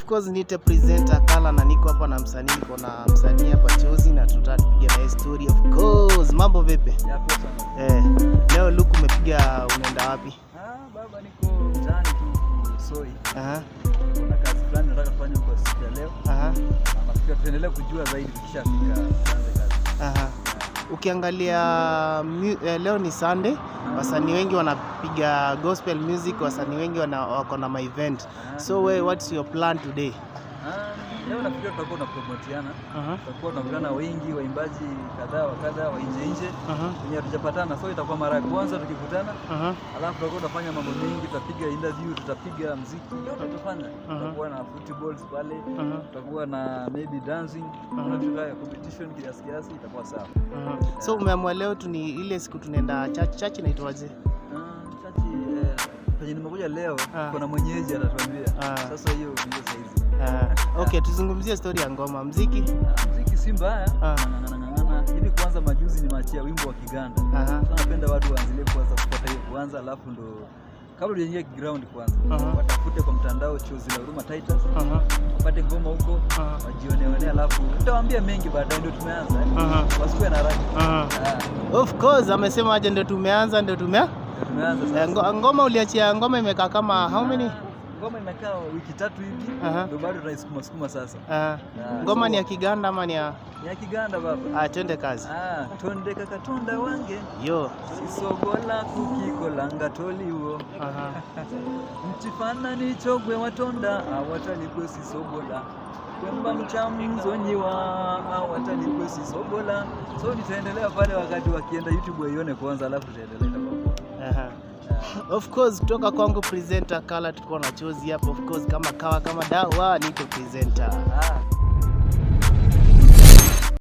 course niite presenter Kala na niko hapa na msanii, niko na msanii hapa Chozi na tutapiga na story of course. Mambo vipi? Leo look umepiga, unaenda wapi? Baba niko mtaani tu Soi. Kuna kazi fulani nataka kufanya kwa siku ya leo. Nafikiri tuendelee kujua zaidi tukishafika tuanze kazi. Ukiangalia leo ni Sunday, wasanii wengi wanapiga gospel music, wasanii wengi wako na my event. So what's your plan today? Leo nafikiri tutakuwa tunapromotiana. Tutakuwa tunakutana wengi waimbaji kadhaa wa nje wenye hatujapatana. So itakuwa mara ya kwanza tukikutana. Alafu tutakuwa tunafanya mambo mengi, tutapiga interview, tutapiga muziki, yote tutafanya. Tutakuwa na footballs pale, tutakuwa na maybe dancing, tunataka competition kiasi itakuwa sawa. So umeamua leo ni ile siku tunaenda church inaitwaje? Church penye nimekuja leo kuna mwenyeji atatuambia. Sasa hiyo ndio saizi. Okay, tuzungumzie story ya ngoma. Muziki si mbaya. Hivi kwanza majuzi nimeachia wimbo wa Kiganda. Napenda watu waanzilie kwanza kupata hiyo kwanza, alafu ndo kabla tuingie ground kwanza watafute kwa mtandao Chozi la Huruma Titans, wapate ngoma huko, wajionee, alafu nitawaambia mengi baadaye. Ndio tumeanza wasiwe na haraka. Of course amesema aje ndio tumeanza sasa. Ngoma uliachia, ngoma imekaa kama how many? Ngoma imekaa wiki 3 hivi, ndio bado tunaisukuma sasa. Ngoma ni ya Kiganda ama ni ya Kiganda baba? Twende kazi. Tonde kakatonda wange yo sisogola kukikolanga toliwo mchifana ni chogwe watonda awatalikwe sisogola kwemba mchamzonyiwa awatalikwe sisogola. So nitaendelea pale wakati wakienda YouTube waione kwanza, alafu tutaendelea baba. Of course kutoka kwangu presenter Kala, tuko na Chozi hapa. Of course kama dawa niko presenter.